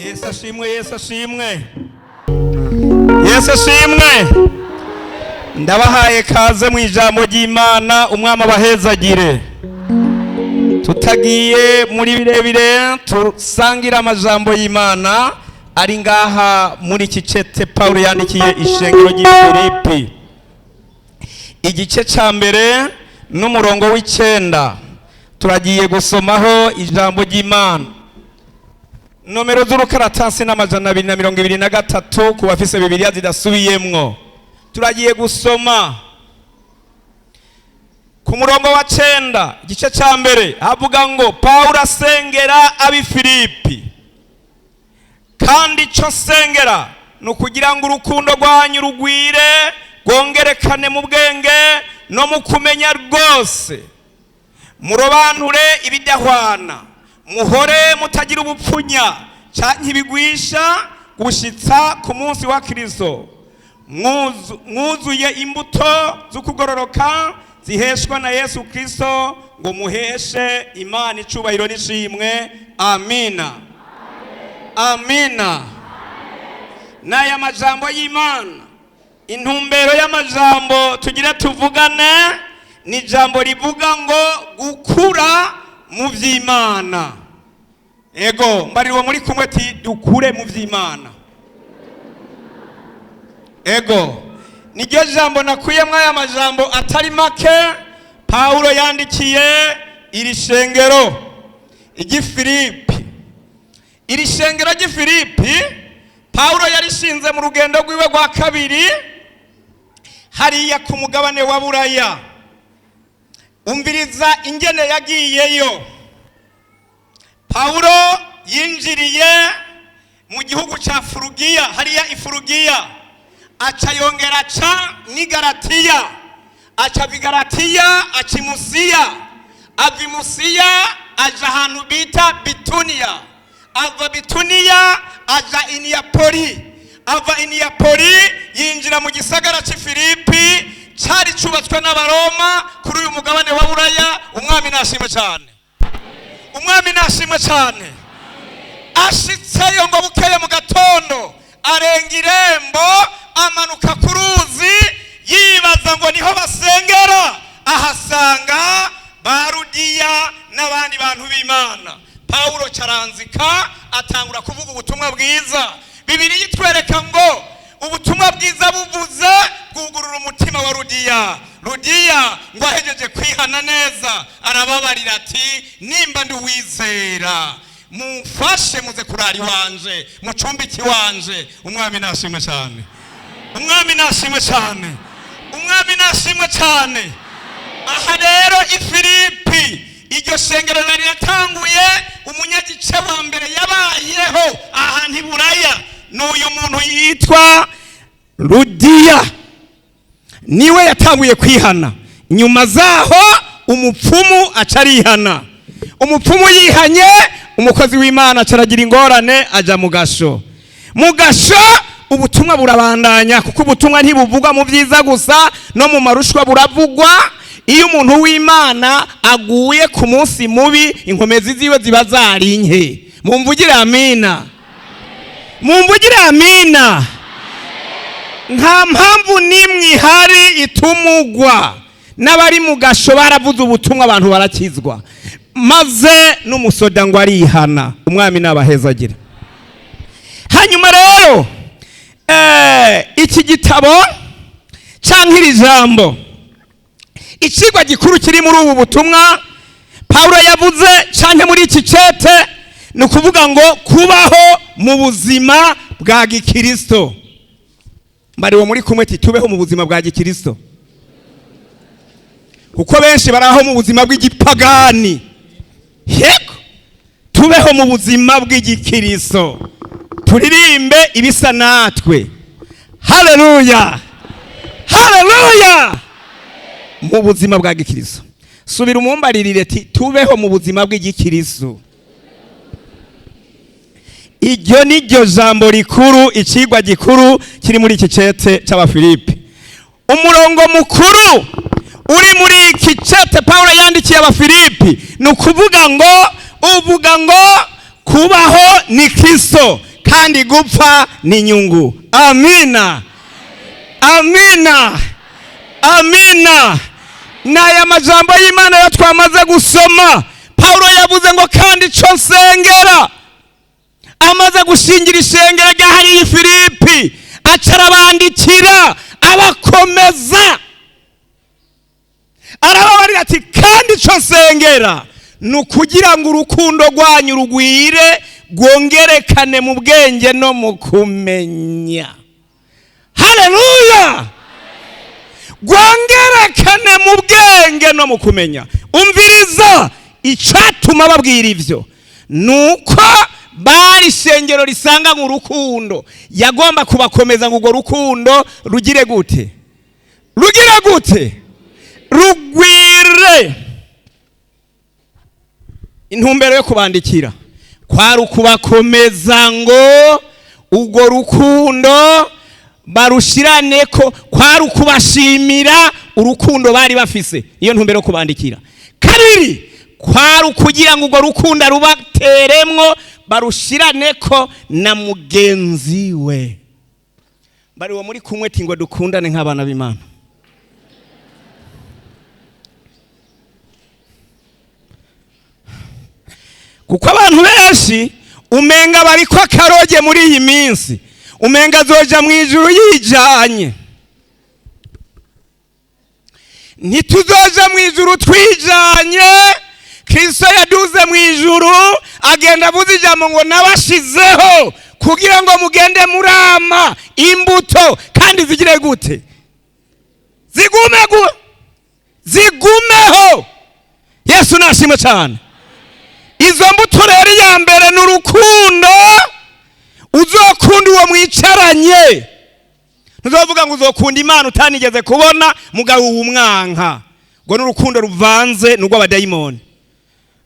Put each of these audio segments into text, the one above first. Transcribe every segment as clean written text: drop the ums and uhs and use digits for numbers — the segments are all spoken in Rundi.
Yesu ashimwe, Yesu ashimwe, Yesu ashimwe. Ndabahaye kaze mu ijambo ry'Imana, umwami abahezagire. Tutagiye muri birebire, tusangira amajambo y'Imana ari ngaha muri iki cete Paulo yandikiye ishengero ry'Ifilipi. Igice ca mbere n'umurongo w'icenda turagiye gusomaho ijambo ry'Imana. Nomero z'urukaratasi n'amajana 223 ku bafise Bibiliya zidasubiyemwo. Turagiye gusoma ku murongo wa 9 igice ca mbere havuga ngo Paulo asengera abi Filipi, kandi ico sengera no kugira ngo urukundo rwanyu rugwire rwongerekane mu bwenge no mu kumenya rwose, murobanure ibidahwana, muhore mutagira ubupfunya canke ibigwisha gushitsa ku munsi wa Kristo, mwuzuye imbuto z'ukugororoka ziheshwa na Yesu Kristo, ngo muheshe Imana icubahiro n'ishimwe. Amina, amina. N'aya majambo y'Imana, intumbero y'amajambo tugira tuvugane ni jambo rivuga ngo gukura mu vy'Imana. Ego mbariro muri kumwe ati dukure mu vy'Imana. Ego niryo jambo nakuyemwo aya majambo atari make Paulo yandikiye iri shengero ry'Ifilipi. Iri shengero ry'Ifilipi Paulo yarishinze mu rugendo rwiwe rwa kabiri hariya ku mugabane wa Buraya. Umviriza ingene yagiyeyo. Paulo yinjiriye mu gihugu ca Furugiya, hariya ifurugiya, aca yongera ca ni Galatiya, aca Galatiya aca Musiya, ava Musiya aja ahantu bita Bituniya, ava Bituniya aja Iniyapoli, ava Iniyapoli yinjira mu gisagara c'Ifilipi cari cubatswe n'Abaroma kuri uyu mugabane wa Buraya. Umwami nashimwe cyane, umwami nashimwe cyane. Ashitseyo ngo bukeye mu gatondo arenga irembo amanuka ku ruzi, yibaza ngo niho basengera, ahasanga Barudiya n'abandi bantu b'Imana. Paulo caranzika atangura kuvuga ubutumwa bwiza. Bibiliya itwereka ngo ubutumwa bwiza buvuze bwugurura umutima wa Rudiya. Rudiya ngo ahejeje kwihana neza arababarira ati nimba nduwizera mumfashe muze kurari wanje mucumbiki wanje. Umwami nashimwe cyane, umwami nashimwe cyane, umwami nashimwe cyane. Aha rero Ifilipi iryo shengero nari yatanguye, umunyagice wa mbere yabayeho ahantu Buraya n'uyu muntu yitwa Rudiya, niwe yatanguye kwihana. Nyuma zaho umupfumu acarihana. Umupfumu yihanye, umukozi w'Imana acaragira ingorane aja mu gasho. Mu gasho ubutumwa burabandanya, kuko ubutumwa ntibuvugwa mu vyiza gusa, no mu marushwa buravugwa. Iyo umuntu w'Imana aguye ku munsi mubi, inkomezi ziwe ziba zarinke. Mumvugire amina, mumvugire amina. Nta mpamvu nimwe ihari itumugwa. N'abari mu gasho baravuze ubutumwa, abantu barakizwa, maze n'umusoda ngo arihana. Umwami nabahezagira. Hanyuma rero iki gitabo canke iri jambo, icigwa gikuru kiri muri ubu butumwa Paulo yavuze canke muri iki cete, ni ukuvuga ngo kubaho mu buzima bwa gikristo. Mbariwo muri kumwe ati tubeho mu buzima bwa gikristo, kuko benshi baraho mu buzima bw'igipagani. Yego tubeho mu buzima bw'igikristo, turirimbe ibisa natwe. Haleluya, haleluya. Mu buzima bwa gikristo. Subira umumbaririre ati tubeho mu buzima bw'igikristo. Iryo niryo jambo rikuru, icigwa gikuru kiri muri iki cete c'Abafilipi. Umurongo mukuru uri muri iki cete Paulo yandikiye Abafilipi ni ukuvuga ngo uvuga ngo kubaho ni Kristo kandi gupfa ni inyungu. Amina, amina, amina. N'aya majambo y'Imana yo twamaze gusoma. Paulo yavuze ngo kandi ico nsengera, amaze gushingira ishengero ryahariye i Filipi, aca arabandikira abakomeza, arababarira ati kandi ico nsengera ni ukugira ngo urukundo rwanyu rugwire, rwongerekane mu bwenge no mu kumenya. Haleluya! Rwongerekane mu bwenge no mu kumenya. Umviriza, icatuma babwira ivyo nuko bari ishengero risanga mu rukundo. Yagomba kubakomeza ngo urwo rukundo rugire gute? Rugire gute? Rugwire. Intumbero yo kubandikira kwari ukubakomeza ngo urwo rukundo barushiraneko, kwari ukubashimira urukundo bari bafise. Iyo ntumbero yo kubandikira. Kabiri, kwari ukugira ngo urwo rukundo rubateremwo, barushiraneko na mugenzi we. Bari wo muri kumwe tingwe dukundane nk'abana b'Imana. Kuko abantu benshi umenga bariko akaroge muri iyi minsi, umenga azoja mu ijuru yijanye. Ntituzoja mu ijuru twijanye. Kristo yaduze mu ijuru, agenda avuze ijambo ngo nabashizeho kugira ngo mugende murama imbuto kandi zigire gute? Zigumeho. Yesu nashimwe cyane. Izo mbuto rero ya mbere ni urukundo. Uzokunda uwo mwicaranye. Ntuzovuga ngo uzokunda Imana utanigeze kubona mugabo umwanka. Ngo n'urukundo ruvanze n'ubwo abadayimoni.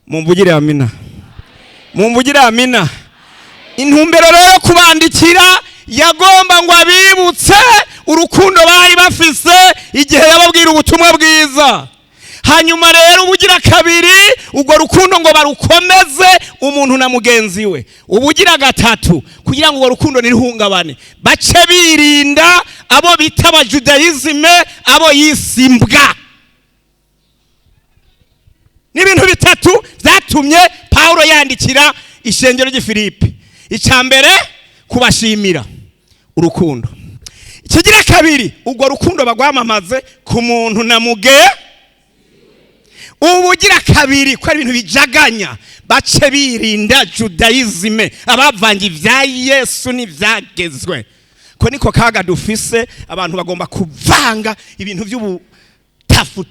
Mumvugire amina. Mumvugire amina. Intumbero rero kubandikira yagomba ngo abibutse urukundo bari bafise igihe yababwira ubutumwa bwiza. Hanyuma rero ubugira kabiri urwo rukundo ngo barukomeze umuntu na mugenzi we. Ubugira gatatu kugira ngo urwo rukundo ntiruhungabane, bace birinda abo bita abajudayizme, abo yisimbwa. N'ibintu bitatu byatumye Paulo yandikira ishengero ry'i Filipi. Icambere kubashimira urukundo. Ikigira kabiri urwo rukundo bagwamamaze ku muntu na muge. Ubugira kabiri ko ari ibintu bijaganya, bace birinda judayizme, abavanga ivya Yesu n'ivyagezwe. Ko niko kaga dufise, abantu bagomba kuvanga ibintu by'ubutafu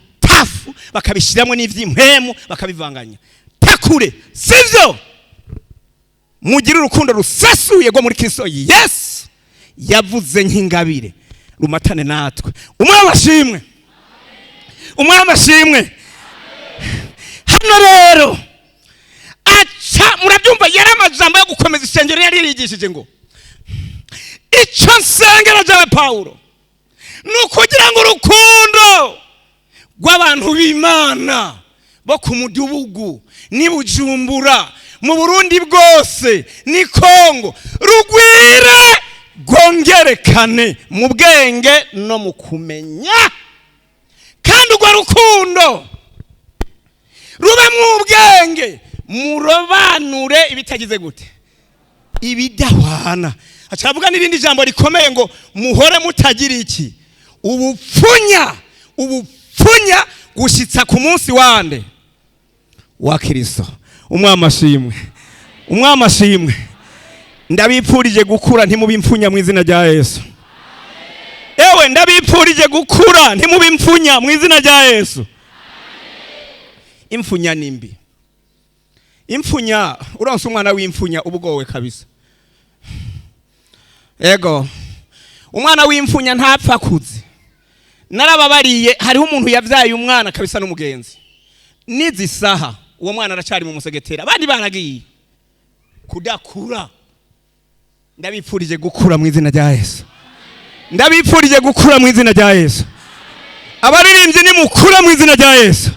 bakabishiramwe n'ivy'impemu bakabivanganya. Takure sivyo. Mugire urukundo rusesuye rwo muri Kristo Yesu yavuze nk'ingabire rumatane natwe. Umwamashimwe, umwamashimwe. Hano rero aca murabyumva, yari amajambo yo gukomeza ishengero yari yarigishije ngo ico nsengera rya Paulo nukugira ngo urukundo rw'abantu b'Imana bo ku mudugudu ni Bujumbura, mu Burundi bwose ni Kongo, rugwire rwongerekane mu bwenge no mu kumenya. Kandi urwo rukundo rube mu bwenge, murobanure ibitagize gute? Ibidahwana. Acavuga n'irindi jambo rikomeye ngo muhore mutagira iki? Ubupfunya. Ubupfunya gushitsa ku munsi wande wa Kristo. Umwamashimwe, umwamashimwe. Ndabipfurije gukura ntimubimfunya mu izina rya Yesu. Ewe ndabipfurije gukura ntimubimfunya mu izina rya Yesu. Imfunya nimbi. Imfunya, uronse umwana w'imfunya ubugowe kabisa. Ego. Umwana w'imfunya ntapfa kuzi. Narababariye, hariho umuntu yavyaye umwana kabisa n'umugenzi. Nizi saha uwo mwana aracari mu musegetera, abandi banagiye kudakura. Ndabipfurije gukura mu izina rya Yesu. Ndabipfurije gukura mu izina rya Yesu. Abaririmbyi ni mukura mu izina rya Yesu.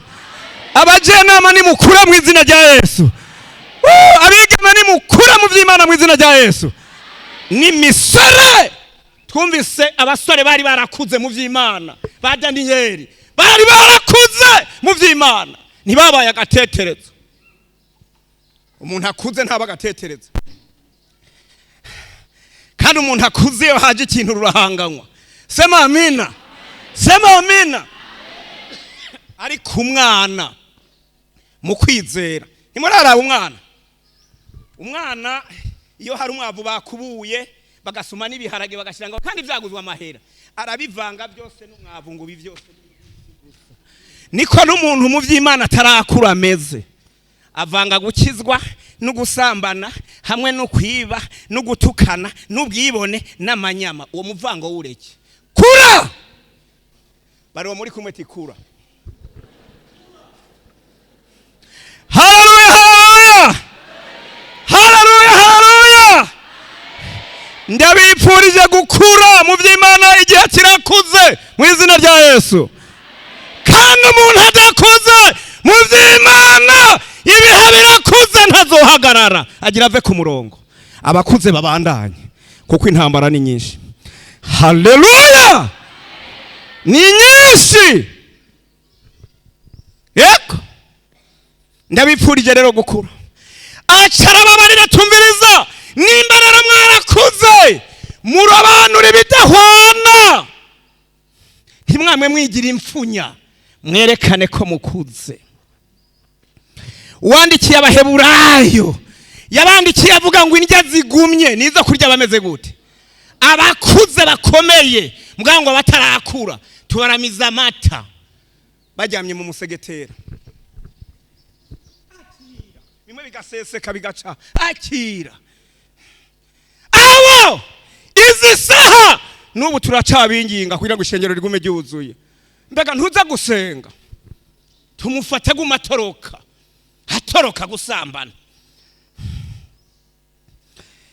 Abajenama ni mukura mu izina rya Yesu. Abigeme ni mukura mu vy'Imana mu izina rya Yesu. n'imisore. Twumvise abasore bari barakuze mu vy'Imana, ba Daniyeli bari barakuze mu vy'Imana, ntibabaye agateterezo. Umuntu akuze ntaba agateterezo, kandi umuntu akuze iyo haje ikintu rurahanganywa. Sema amina, sema amina. Ariko umwana mu kwizera, ntimuraraba umwana iyo hari umwavu bakubuye bagasuma n'ibiharage bagashiranga kandi vyaguzwa amahera, arabivanga byose n'umwavu ngo bivyose. Niko n'umuntu mu vy'Imana atarakura ameze, avanga gukizwa no gusambana hamwe no kwiba no gutukana n'ubwibone n'amanyama. Uwo muvango wureke, kura. Bari muri kumwe tikura. Haleluya, haleluya, haleluya, haleluya. Ndabipfurije gukura mu vy'Imana igihe kirakuze mu izina rya Yesu. Kandi umuntu adakuze mu vy'Imana ibihe birakuze ntazohagarara, agira ave ku murongo. Abakuze babandanye kuko intambara ni nyinshi. Haleluya, ni nyinshi. Yego, ndabipfurije rero gukura. Acarababarira, tumviriza, nimba rero mwarakuze murobanura ibidahwana, ntimwamwe mwigira impfunya, mwerekane ko mukuze. Uwandikiye Abaheburayo yabandikiye avuga ngo indya zigumye nizo kurya bameze gute? Abakuze bakomeye, mbwa ngo batarakura tubaramiza amata bajyamye mu musegetera. Akira bimwe bigaseseka bigaca, akira. Awo izi saha n'ubu turacabinginga kugira ngo ishengero rigume ryuzuye. Mbega ntuza gusenga, tumufate gumatoroka, atoroka gusambana,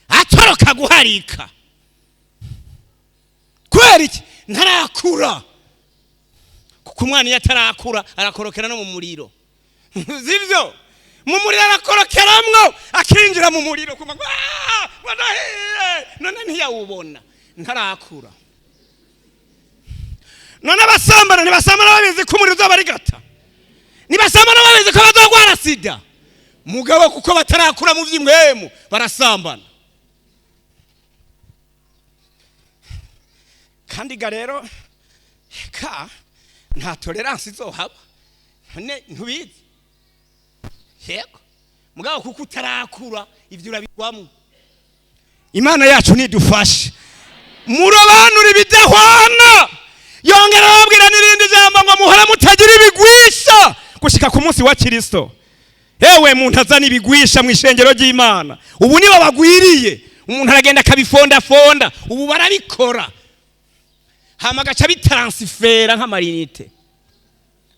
atoroka guharika. Kubera iki? Ntarakura. Kuko umwana iyo atarakura arakorokera no mu muriro. Zivyo mu muriro arakorokeramwo, akinjira mu muriro kuma none ntiyawubona, ntarakura. None abasambana ntibasambana babizi ko umuriro uzobarigata, ntibasambana babizi ko bazogwara sida. Mugabo kuko batarakura mu vy'imwemu barasambana. Kandi ga rero ka nta tolerance izohaba, none ntubizi. Yego, mugabo kuko utarakura ivyo urabigwamo. Imana yacu nidufashe murobanura ibidahwana. Yongera babwira n'irindi jambo ngo muhora mutagira ibigwisha gushika ku munsi wa Kristo. Ewe muntu azana ibigwisha mu ishengero ry'Imana, ubu nibo bagwiriye. Umuntu aragenda akabifonda fonda, ubu barabikora hama gaca bitransfera nk'amarinite.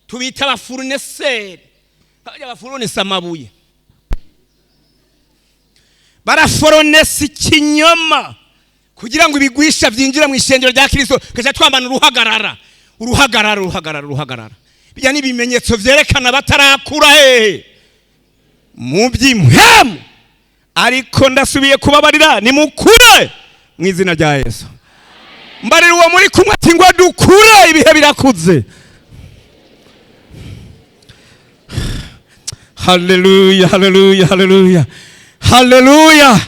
Tubita abafournisseur, abafournisseur amabuye, baraforonesa ikinyoma kugira ngo ibigwisha vyinjira mu ishengero rya Kristo. Kaca twambana uruhagarara. Bijya n'ibimenyetso vyerekana batarakura hehe mu by'imhemu. Ariko ndasubiye kubabarira, ni mukure mu izina rya Yesu. Mbarira uwo muri kumwe ati ngo dukure, ibihe birakuze. Haleluya, haleluya, haleluya, haleluya.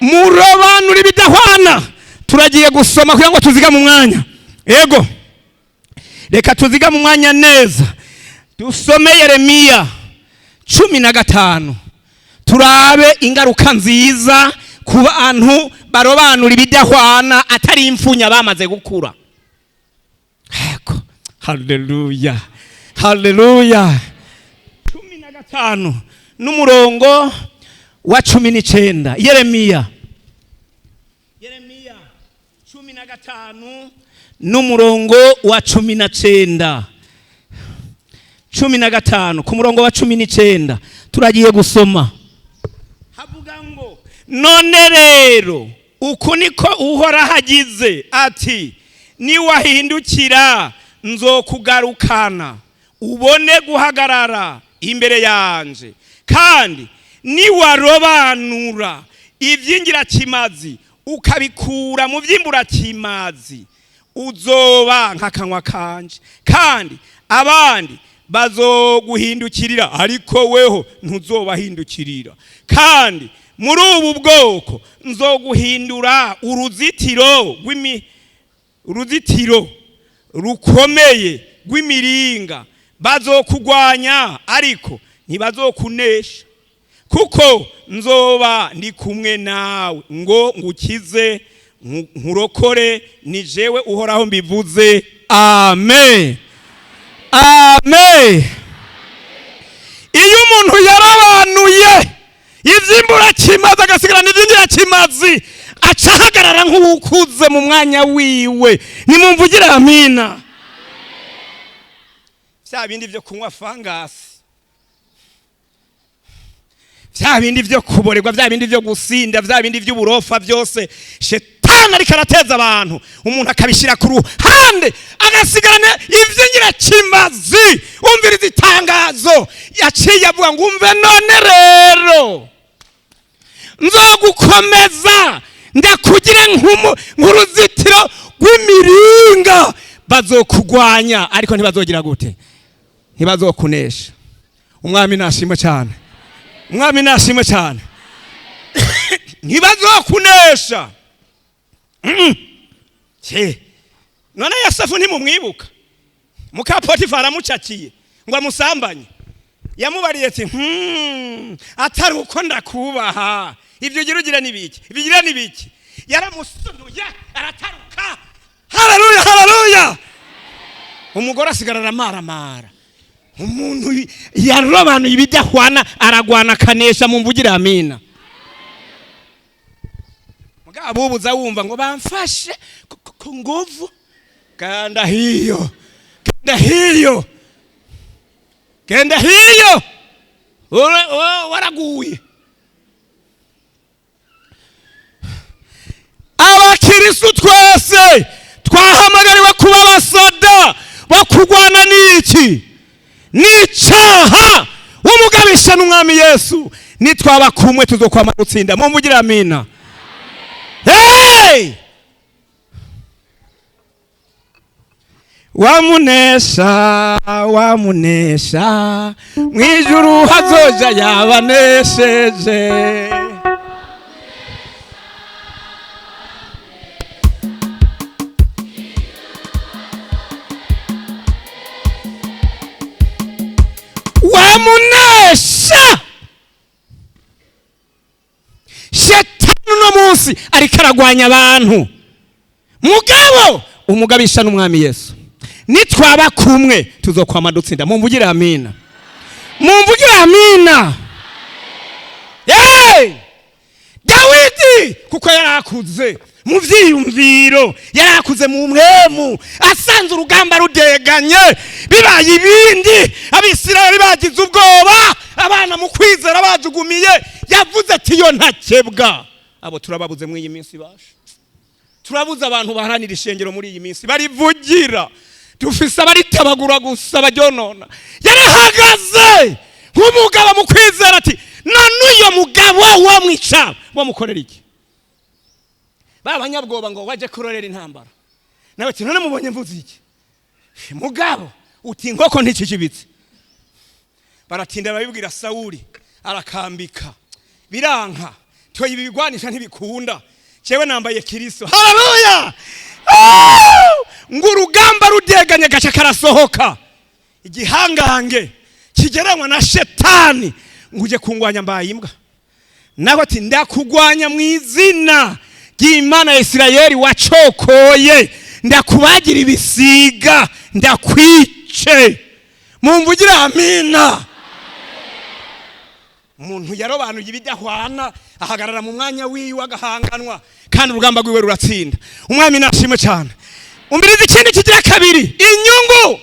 Murobanura ibidahwana. Turagiye gusoma kugira ngo tuziga mu mwanya. Yego, reka tuziga mu mwanya neza. Dusome Yeremiya 15. Turabe ingaruka nziza ku bantu barobanura ibidahwana atari impfunya bamaze gukura. Yego, haleluya, haleluya. 15 n'umurongo wa 19. Yeremiya 15 n'umurongo wa 19. 15 ku murongo wa 19 turagiye gusoma. Havuga ngo none rero uku niko uhora hagize ati, niwahindukira nzokugarukana ubone guhagarara imbere yanje, kandi niwarobanura ivy'ingirakimazi ukabikura mu vy'imburakimazi uzoba nk'akanwa kanje, kandi abandi bazoguhindukirira ariko weho ntuzobahindukirira. Kandi muri ubu bwoko nzoguhindura uruzitiro rukomeye rw'imiringa. Bazokugwanya ariko ntibazokunesha, kuko nzoba ndi kumwe nawe ngo ngukize nkurokore. Ni jewe uhoraho mbivuze. Amen. Amen. Iyo umuntu yarabanuye ivy'imburakimazi agasigarana ivy'ingirakimazi, acahagarara nk'ukuze mu mwanya wiwe. Nimumvugire amina. Vya bindi vyo kunywa fangasi, vya bindi vyo kuborerwa, vya bindi vyo gusinda, vya bindi vy'uburofa byose Shetani ariko arateza abantu, umuntu akabishira ku ruhande agasigarana ivy'ingirakimazi. Umviriza itangazo yaciye avuga ngo umve none rero nzogukomeza ndakugire nk'uruzitiro rw'imiringa. Bazokugwanya ariko ntibazogira gute? Ntibazokunesha. Umwami nashimwe cyane. Umwami nashimwe cyane. Ntibazokunesha. None Yosefu ntimumwibuka? Muka Potifara amucakiye ngo amusambanye, yamubariye ati atari uko ndakubaha ibyo ugira nibiki, ibigira nibiki. Yaramusunuye arataruka. Haleluya, haleluya. Umugore asigarana maramara. Umuntu yarobanuye ibidahwana aragwana kanesha. Mumvugira amina. Mugabo ubuza wumva ngo bamfashe ku nguvu. Kanda hiyo, kanda hiyo, kanda hiyo. Waraguye. Abakirisu twese twahamagariwe kuba abasoda bo kurwana n'iki? N'icaha. Umugabisha n'umwami Yesu. Nitwaba kumwe tuzokwama gutsinda. Mumvugira amina. Hey! Wamunesha, wamunesha, mwijuru hazoja yabanesheje. Wamunesha. Shetani no munsi ariko aragwanya abantu. Mugabo umugabisha n'umwami Yesu. Nitwaba kumwe tuzokwama dutsinda. Mumvugire amina. Mumvugire amina. Hey! Dawidi kuko yarakuze mu vyiyumviro, yarakuze mu mwemu, asanze urugamba rudeganye, bibaye ibindi Abisirayeli bagize ubwoba, abana mu kwizera bajugumiye, yavuze ati yo ntakebwa. Abo turababuze muri iyi minsi basha. Turabuze abantu baharanira ishengero muri iyi minsi, barivugira. Dufise abaritabagura gusa bajonona. Yarahagaze nk'umugabo mu kwizera ati none uyo mugabo wo mwica bamukorera iki? Babanyabwoba ngo waje kurorera intambara. Nawe ati none mubonye mvuze iki? Mugabo uti inkoko ntikikibitse. Baratinda babibwira Sawuli, arakambika. Biranka. Toye ibigwanisha ntibikunda. Cewe nambaye Kristo. Haleluya! Ngo urugamba rudeganye gaca karasohoka. Igihangange kigeranywa na Shetani nguje kungwanya mbaye imbwa. Naho ati ndakugwanya mu izina ry'Imana ya Isirayeli wacokoye, ndakubagira ibisiga, ndakwice. Mumvugira amina. Umuntu yarobanuye ibidahwana ahagarara mu mwanya wiwe agahanganwa, kandi urugamba rwiwe ruratsinda. Umwami nashimwe cyane. Umbiriza ikindi kigira kabiri, inyungu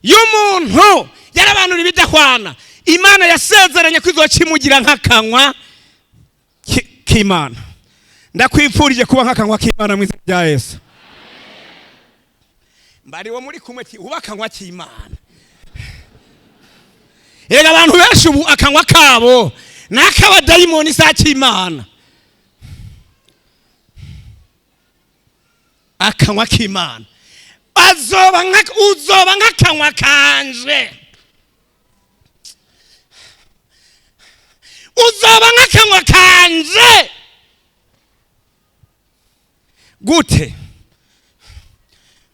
y'umuntu yarabanura ibidahwana. Imana yasezeranye ko izokimugira nk'akanwa k'Imana. Ndakwifurije kuba nk'akanwa k'Imana mu izina rya Yesu. Mbari wo muri kumwe uba akanwa k'Imana. Ega abantu benshi ubu akanwa kabo n'akabadayimoni sa k'Imana. akanwa k'Imana uzoba nk'akanwa kanje, uzoba nk'akanwa kanje. Gute?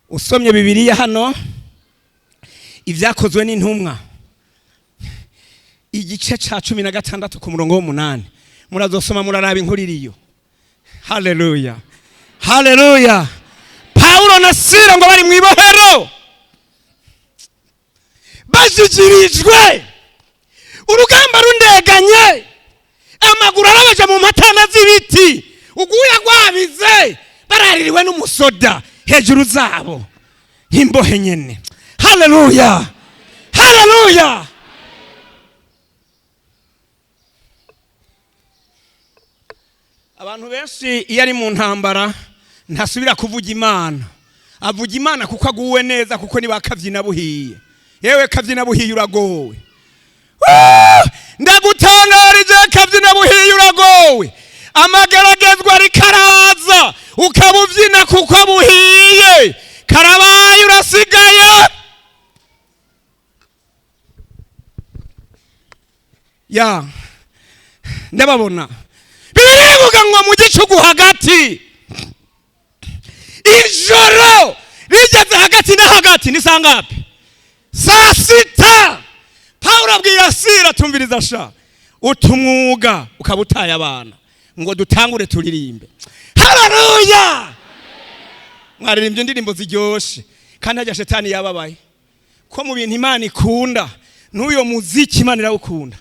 Usomye Bibiliya hano Ibyakozwe n'Intumwa igice ca 16 ku murongo w'8, murazosoma muraraba inkuru iriyo. Haleluya, haleluya. Paulo na Sila ngo bari mwibohero bajijirijwe, urugamba rundeganye, amaguru arabaje mu matana z'ibiti, uguya gwabize, baraririwe n'umusoda hejuru zabo nk'imbohe nyene. Haleluya, haleluya. Abantu benshi iyo ari mu ntambara ntasubira kuvuga Imana, avuga Imana kuko aguwe neza, kuko ni bakavyina buhiye. Yewe kavyina buhiye uragowe, ndagutangarije kavyina buhiye uragowe. Amageragezwa rikaraza ukabuvyina kuko buhiye, karabaye urasigaye. Ya ndababona Bibiliya ivuga ngo mu gicugu hagati, ijoro rigeze hagati na hagati, ni sangapi? Saa 6. Paulo abwira Sila, tumviriza sha, utumwuga ukabutaye abana ngo dutangure turirimbe. Haleluya. Mwaririmbye indirimbo ziryoshe kandi hajya shetani yababaye ko mu bintu Imana ikunda n'uyo muziki Imana irawukunda.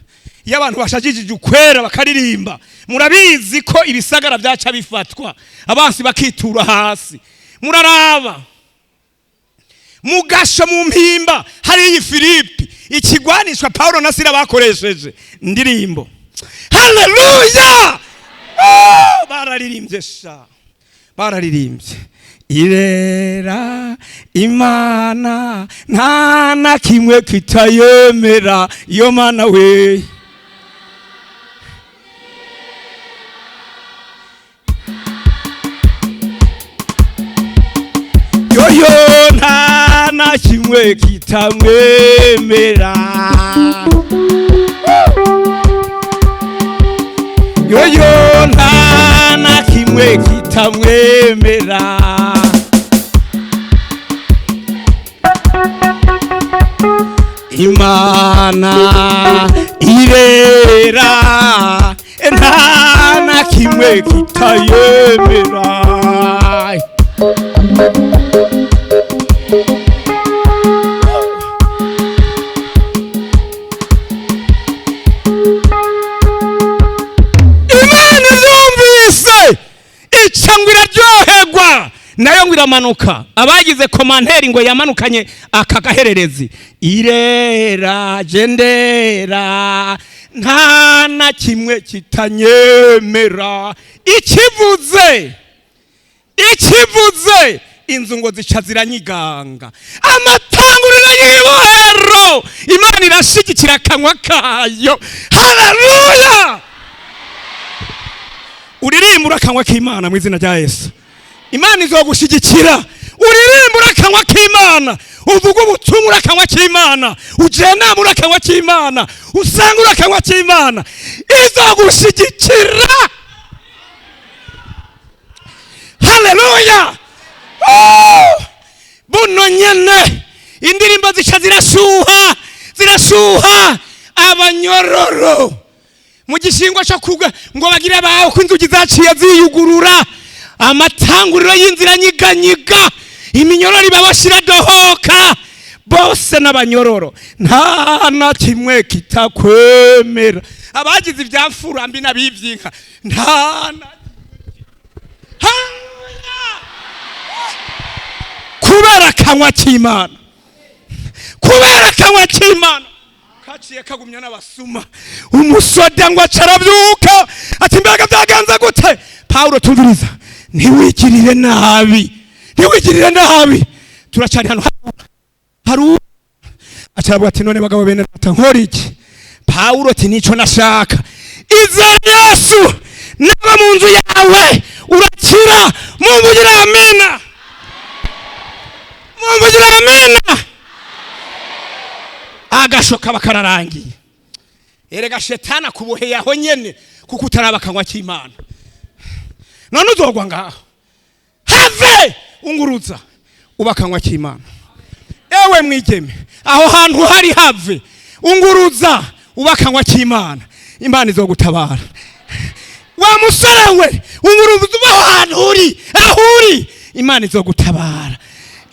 Iyo abantu bashajijije ukwera bakaririmba, murabizi ko ibisagara byaca bifatwa, abansi bakitura hasi. Muraraba mugasha mu mpimba hari Filipi, ikigwanishwa Paulo na Sila bakoresheje indirimbo. Haleluya. Bararirimbye sha, bararirimbye. Irera Imana nta na kimwe kitayemera, iyo Mana we. Yoyo nta na kimwe kitamwemera, yoyo nta na kimwe kitamwemera. Imana irera nta na kimwe kitayemera. Imana izumvise icangwa iraryoherwa, nayo ngo iramanuka. Abagize komanteri ngo yamanukanye aka gahererezi, irera jendera nta na kimwe kitanyemera. Ikivuze inzu ngo zica ziranyiganga. Amatanguriro y'ibohero Imana irashigikira akanwa kayo. Haleluya. Uririmbura akanwa k'Imana mu izina rya Yesu, Imana izogushigikira. Uririmbura akanwa k'Imana, uvuga ubutumwa akanwa k'Imana, ujena muri akanwa k'Imana, usangura akanwa k'Imana, izogushigikira. Haleluya. Buno nyene indirimbo zica zirashuha. Abanyororo mu gishingo cyo kuga ngo bagire baho ko inzugi zaciye ziyugurura, amatanguriro y'inzira nyiganyiga, iminyororo ibabashira dohoka, bose n'abanyororo nta na kimwe kitakwemera. Abagize ibyamfurambi nabivyinka nta na kubera akanwa k'Imana, kubera akanwa k'Imana kaciye kagumya n'abasuma. Umusoda ngo acarabyuka ati mbega byaganza gute? Paulo tumviriza, ntiwigirire nabi, ntiwigirire nabi, turacari hano haru. Acaravuga ati none bagabo bene data nkora iki? Paulo ati nico nashaka, iza Yesu naba mu nzu yawe urakira, mumvugire amina. mumvugira amina. Agashoka bakararangiye. Erega shetana kuboheye aho nyene kuko utaraba akanwa k'Imana. None uzogwa ngaho. Have unguruza ubakanwa k'Imana. Ewe mwigeme aho hantu hari have unguruza ubakanwa k'Imana. Imana izogutabara. Wa musore we unguruza ubaho hantu uri ahuri Imana izogutabara.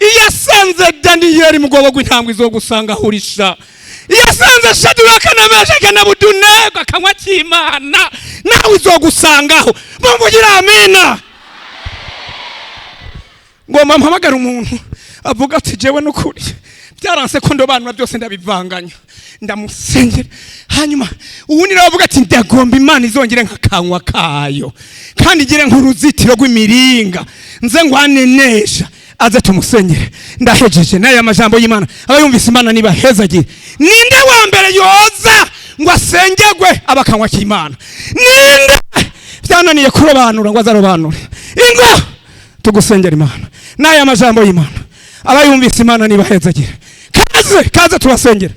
Iyasanze Daniyeli mu bwobo bw'intambwe izogusanga ahurisha. Iyasanze Shadraka na Meshaki na Abedenego akanwa k'Imana nawe izogusangaho. Mumvugira amina. Ngoma mpamagara umuntu avuga ati jewe n'ukuri byaranse ko ndobanura byose ndabivanganya ndamusengera. Hanyuma uwundi navuga ati ndagomba Imana izongere nkakanwa kayo kandi igire nk'uruzitiro rw'imiringa nze ngwanenesha aze tumusengere. Ndahejeje naye amajambo y'Imana abayumvise Imana niba hezagire. Ninde wa mbere yoza ngo asengerwe abakanwa k'Imana? Ninde byananiye kurobanura ngo azarobanure? Ingo tugusengera Imana naye amajambo y'Imana abayumvise Imana niba hezagire. Kaze tubasengere.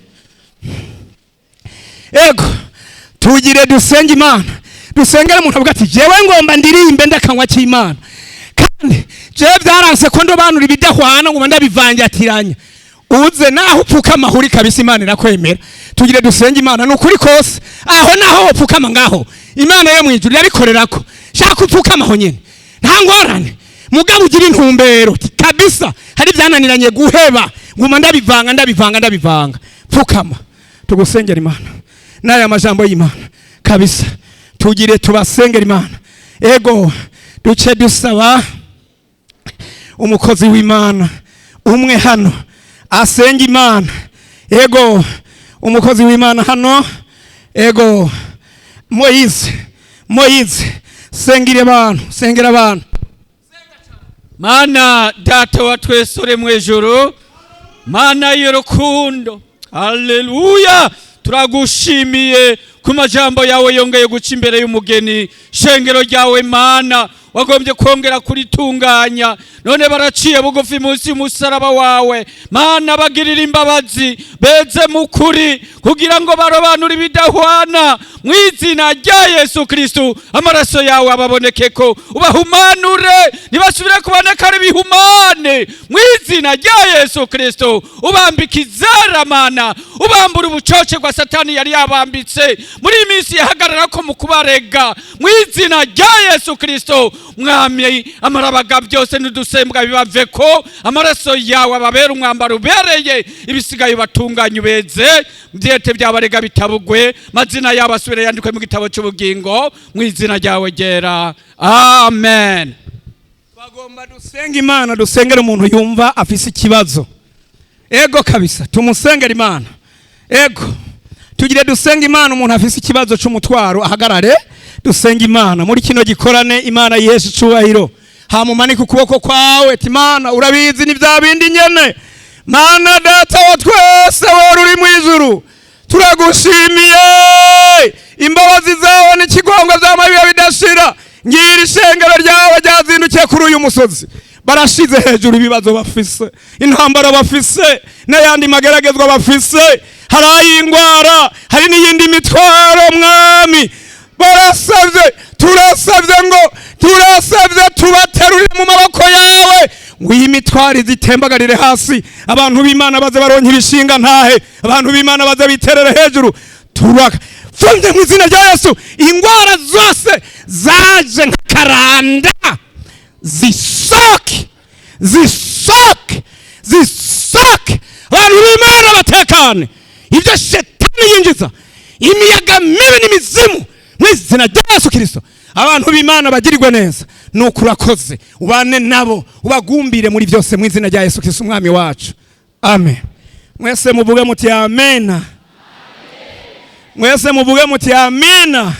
Ego tugire dusenge Imana. Dusengera umuntu avuga ati jewe ngomba ndirimbe ndakanwa k'Imana kandi je byaranse ko ndobanura ibidahwana ngo ndabivangatiranya. Uze naho upfukama huri kabisa Imana irakwemera. Tugire dusenge Imana nukuri kose aho naho upfukama ngaho Imana yo mwijuru yabikorerako. Shaka upfukama ho nyene nta ngorane mugabo ugira intumbero kabisa. Hari byananiranye guheba nguma ndabivanga. Pfukama tugusengera Imana naye amajambo y'Imana kabisa. Tugire tubasengera Imana. Ego duce dusaba umukozi w'Imana umwe hano asenga Imana. Ego umukozi w'Imana hano. Ego Moise sengera abantu. Mana data wa twese uri mu ijuru, Mana y'urukundo, haleluya, turagushimiye ku majambo yawe yongeye guca imbere y'umugeni. Shengero ryawe Mana wagombye kongera kuritunganya, none baraciye bugufi munsi y'umusaraba wawe. Mana bagirira imbabazi beze mukuri kugira ngo barobanure ibidahwana mu izina rya Yesu Kristo. Amaraso yawe ababonekeko ubahumanure ntibasubire kuboneka ari bihumane mu izina rya Yesu Kristo. Ubambika izara Mana, ubambura ubucoce kwa Satani yari yabambitse muri iminsi yahagarara ko mu kubarega mu izina rya Yesu Kristo. Mwami amarabaga byose n'udusembwa bibaveko, amaraso yawe ababera umwambaro ubereye, ibisigaye batunganye ubeze byete byabarega bitabugwe, mazina yabo asubire yandikwe mu gitabo cy'ubugingo mu izina ryawe gera. Amen. Bagomba dusenga Imana, dusengera umuntu yumva afise ikibazo. Ego kabisa tumusengera Imana. Ego tugire dusenga Imana umuntu afise ikibazo cy'umutwaro ahagarare dusenga Imana muri kino gikorane. Imana Yesu cubahiro hamumanika ukuboko kwawe ati Imana urabizi ni bya bindi nyene. Mana data wa twese wari uri mu ijuru turagushimiye imbabazi zawe n'ikigongwe by'amabiba bidashira. Ngira ishengero ryawe ryazindukiye kuri uyu musozi, barashize hejuru ibibazo bafise, intambara bafise n'ayandi mageragezwa bafise, hari ay'ingwara, hari n'iyindi mitwaro Mwami. Barasavye turasavye tubaterurire mu maboko yawe ngo iyi mitwaro zitembagarire hasi. Abantu b'Imana baze baronke ibishinga ntahe, abantu b'Imana baze biterere hejuru. Funze mu izina rya Yesu ingwara zose zaje nkaranda zisoke. Abantu b'Imana batekane ibyo shetani yinjiza imiyaga mibi n'imizimu mu izina rya Yesu Kristo. Abantu b'Imana bagirirwe neza nuko urakoze, ubane nabo ubagumbire muri byose mu izina rya Yesu Kristo umwami wacu. Amen. Mwese muvuge muti amena. Mwese muvuge muti amina.